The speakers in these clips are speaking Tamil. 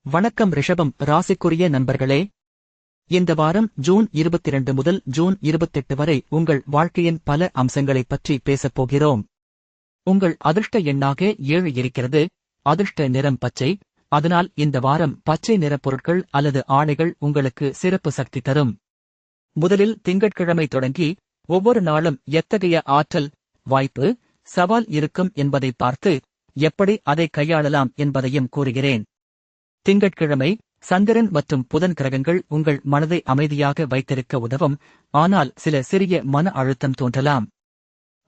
வணக்கம் ரிஷபம் ராசிக்குரிய நண்பர்களே. இந்த வாரம் ஜூன் 22 முதல் ஜூன் 28 வரை உங்கள் வாழ்க்கையின் பல அம்சங்களைப் பற்றி பேசப் போகிறோம். உங்கள் அதிர்ஷ்ட எண்ணாக 7 இருக்கிறது. அதிர்ஷ்ட நிறம் பச்சை. அதனால் இந்த வாரம் பச்சை நிறப் பொருட்கள் அல்லது ஆடைகள் உங்களுக்கு சிறப்பு சக்தி தரும். முதலில் திங்கட்கிழமை தொடங்கி ஒவ்வொரு நாளும் எத்தகைய ஆற்றல், வாய்ப்பு, சவால் இருக்கும் என்பதை பார்த்து எப்படி அதை கையாளலாம் என்பதையும் கூறுகிறேன். திங்கட்கிழமை சந்திரன் மற்றும் புதன் கிரகங்கள் உங்கள் மனதை அமைதியாக வைத்திருக்க உதவும். ஆனால் சில சிறிய மன அழுத்தம் தோன்றலாம்.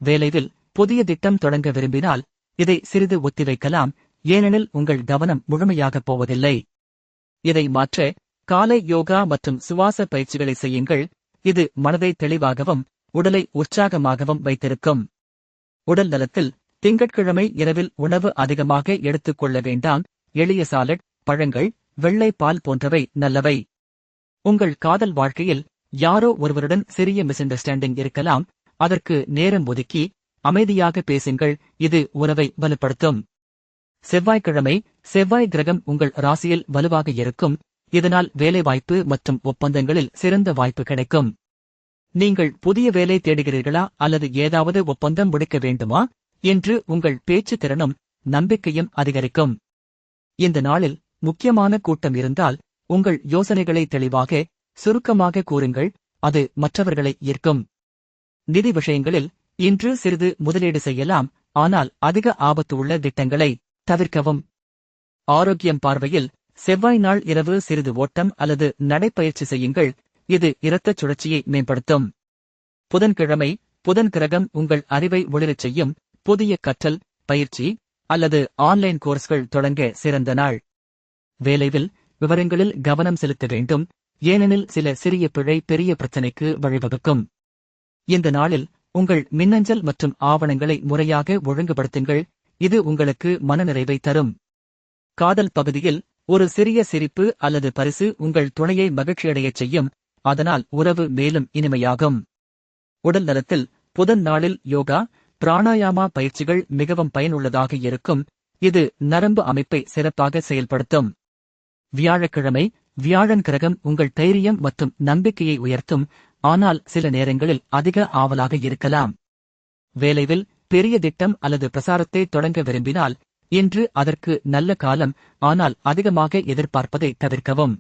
வேலையில் புதிய திட்டம் தொடங்க விரும்பினால் இதை சிறிது ஒத்திவைக்கலாம், ஏனெனில் உங்கள் கவனம் முழுமையாகப் போவதில்லை. இதை மாற்ற காலை யோகா மற்றும் சுவாச பயிற்சிகளை செய்யுங்கள். இது மனதை தெளிவாகவும் உடலை உற்சாகமாகவும் வைத்திருக்கும். உடல் நலத்தில் திங்கட்கிழமை இரவில் உணவு அதிகமாக எடுத்துக் கொள்ள வேண்டாம். எளிய சாலட், பழங்கள், வெள்ளை பால் போன்றவை நல்லவை. உங்கள் காதல் வாழ்க்கையில் யாரோ ஒருவருடன் சிறிய மிஸ் அண்டர்ஸ்டாண்டிங் இருக்கலாம். அதற்கு நேரம் ஒதுக்கி அமைதியாக பேசுங்கள், இது உறவை வலுப்படுத்தும். செவ்வாய்க்கிழமை செவ்வாய் கிரகம் உங்கள் ராசியில் வலுவாக இருக்கும். இதனால் வேலைவாய்ப்பு மற்றும் ஒப்பந்தங்களில் சிறந்த வாய்ப்பு கிடைக்கும். நீங்கள் புதிய வேலை தேடுகிறீர்களா அல்லது ஏதாவது ஒப்பந்தம் முடிக்க வேண்டுமா என்று உங்கள் பேச்சு திறனும் நம்பிக்கையும் அதிகரிக்கும். இந்த நாளில் முக்கியமான கூட்டம் இருந்தால் உங்கள் யோசனைகளை தெளிவாக, சுருக்கமாக கூறுங்கள். அது மற்றவர்களை ஈர்க்கும். நிதி விஷயங்களில் இன்று சிறிது முதலீடு செய்யலாம், ஆனால் அதிக ஆபத்து உள்ள திட்டங்களை தவிர்க்கவும். ஆரோக்கியம் பார்வையில் செவ்வாய் நாள் இரவு சிறிது ஓட்டம் அல்லது நடைப்பயிற்சி செய்யுங்கள். இது இரத்தச் சுழற்சியை மேம்படுத்தும். புதன்கிழமை புதன் கிரகம் உங்கள் அறிவை ஒளிரச் செய்யும். புதிய கற்றல், பயிற்சி அல்லது ஆன்லைன் கோர்ஸ்கள் தொடங்க சிறந்த நாள். வேலையில் விவரங்களில் கவனம் செலுத்த வேண்டும், ஏனெனில் சில சிறிய பிழை பெரிய பிரச்சனைக்கு வழிவகுக்கும். இந்த நாளில் உங்கள் மின்னஞ்சல் மற்றும் ஆவணங்களை முறையாக ஒழுங்குபடுத்துங்கள். இது உங்களுக்கு மனநிறைவை தரும். காதல் பகுதியில் ஒரு சிறிய சிரிப்பு அல்லது பரிசு உங்கள் துணையை மகிழ்ச்சியடையச் செய்யும். அதனால் உறவு மேலும் இனிமையாகும். உடல் நலத்தில் புதன் நாளில் யோகா, பிராணாயாமா பயிற்சிகள் மிகவும் பயனுள்ளதாக இருக்கும். இது நரம்பு அமைப்பை சிறப்பாக செயல்படுத்தும். வியாழக்கிழமை வியாழன் கிரகம் உங்கள் தைரியம் மற்றும் நம்பிக்கையை உயர்த்தும். ஆனால் சில நேரங்களில் அதிக ஆவலாக இருக்கலாம். வேலையில் பெரிய திட்டம் அல்லது பிரசாரத்தை தொடங்க விரும்பினால் இன்று அதற்கு நல்ல காலம், ஆனால் அதிகமாக எதிர்பார்ப்பதை தவிர்க்கவும்.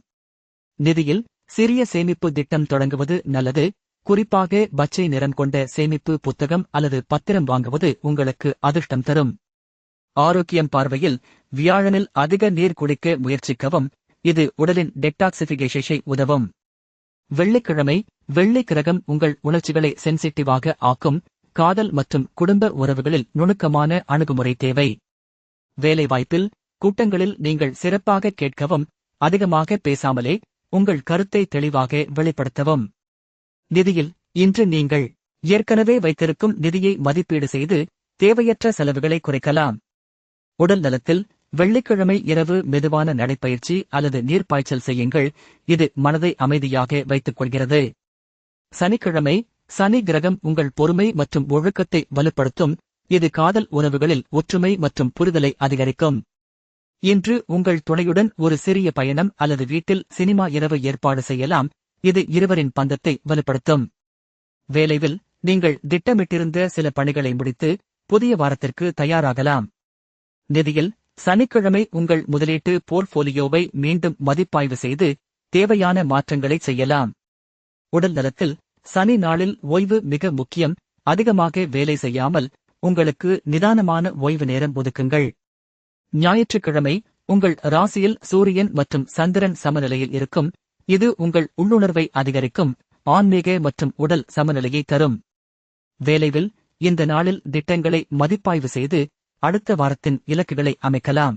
நிதியில் சிறிய சேமிப்பு திட்டம் தொடங்குவது நல்லது. குறிப்பாக பச்சை நிறம் கொண்ட சேமிப்பு புத்தகம் அல்லது பத்திரம் வாங்குவது உங்களுக்கு அதிர்ஷ்டம் தரும். ஆரோக்கியம் பார்வையில் வியாழனில் அதிக நீர் குடிக்க முயற்சிக்கவும். இது உடலின் டெட்டாக்சிபிகேஷனை உதவும். வெள்ளிக்கிழமை வெள்ளி கிரகம் உங்கள் உணர்ச்சிகளை சென்சிட்டிவாக ஆக்கும். காதல் மற்றும் குடும்ப உறவுகளில் நுணுக்கமான அணுகுமுறை தேவை. வேலைவாய்ப்பில் கூட்டங்களில் நீங்கள் சிறப்பாக கேட்கவும், அதிகமாக பேசாமலே உங்கள் கருத்தை தெளிவாக வெளிப்படுத்தவும். நிதியில் இன்று நீங்கள் ஏற்கனவே வைத்திருக்கும் நிதியை மதிப்பீடு செய்து தேவையற்ற செலவுகளை குறைக்கலாம். உடல் நலத்தில் வெள்ளிக்கிழமை இரவு மெதுவான நடைப்பயிற்சி அல்லது நீர்ப்பாய்ச்சல் செய்யுங்கள். இது மனதை அமைதியாக வைத்துக் கொள்கிறது. சனிக்கிழமை சனி கிரகம் உங்கள் பொறுமை மற்றும் ஒழுக்கத்தை வலுப்படுத்தும். இது காதல் உறவுகளில் ஒற்றுமை மற்றும் புரிதலை அதிகரிக்கும். இன்று உங்கள் துணையுடன் ஒரு சிறிய பயணம் அல்லது வீட்டில் சினிமா இரவு ஏற்பாடு செய்யலாம். இது இருவரின் பந்தத்தை வலுப்படுத்தும். வேலையில் நீங்கள் திட்டமிட்டிருந்த சில பணிகளை முடித்து புதிய வாரத்திற்கு தயாராகலாம். நிதியில் சனிக்கிழமை உங்கள் முதலீட்டு போர்ட்போலியோவை மீண்டும் மதிப்பாய்வு செய்து தேவையான மாற்றங்களை செய்யலாம். உடல் நலத்தில் சனி நாளில் ஓய்வு மிக முக்கியம். அதிகமாக வேலை செய்யாமல் உங்களுக்கு நிதானமான ஓய்வு நேரம் ஒதுக்குங்கள். ஞாயிற்றுக்கிழமை உங்கள் ராசியில் சூரியன் மற்றும் சந்திரன் சமநிலையில் இருக்கும். இது உங்கள் உள்ளுணர்வை அதிகரிக்கும், ஆன்மீக மற்றும் உடல் சமநிலையை தரும். வேலையில் இந்த நாளில் திட்டங்களை மதிப்பாய்வு செய்து அடுத்த வாரத்தின் இலக்குகளை அமைக்கலாம்.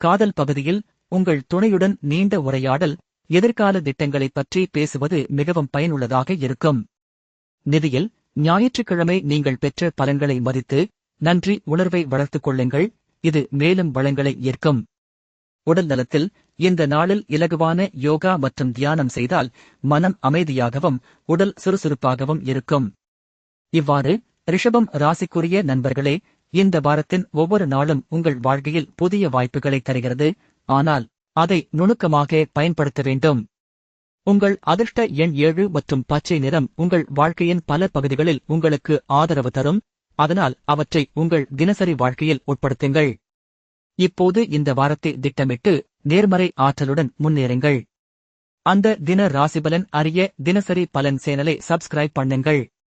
காதல் பகுதியில் உங்கள் துணையுடன் நீண்ட உரையாடல், எதிர்கால திட்டங்களைப் பற்றி பேசுவது மிகவும் பயனுள்ளதாக இருக்கும். நிதியில் ஞாயிற்றுக்கிழமை நீங்கள் பெற்ற பலன்களை மதித்து நன்றி உணர்வை வளர்த்துக் கொள்ளுங்கள். இது மேலும் வளங்களை ஈர்க்கும். உடல் நலத்தில் இந்த நாளில் இலகுவான யோகா மற்றும் தியானம் செய்தால் மனம் அமைதியாகவும் உடல் சுறுசுறுப்பாகவும் இருக்கும். இவ்வாறு ரிஷபம் ராசிக்குரிய நண்பர்களே, இந்த வாரத்தின் ஒவ்வொரு நாளும் உங்கள் வாழ்க்கையில் புதிய வாய்ப்புகளை தருகிறது. ஆனால் அதை நுணுக்கமாக பயன்படுத்த வேண்டும். உங்கள் அதிர்ஷ்ட எண் 7 மற்றும் பச்சை நிறம் உங்கள் வாழ்க்கையின் பல பகுதிகளில் உங்களுக்கு ஆதரவு தரும், அதனால் அவற்றை உங்கள் தினசரி வாழ்க்கையில் உட்படுத்துங்கள். இப்போது இந்த வாரத்தை திட்டமிட்டு நேர்மறை ஆற்றலுடன் முன்னேறுங்கள். அந்த தின ராசிபலன் அறிய தினசரி பலன் சேனலை சப்ஸ்கிரைப் பண்ணுங்கள்.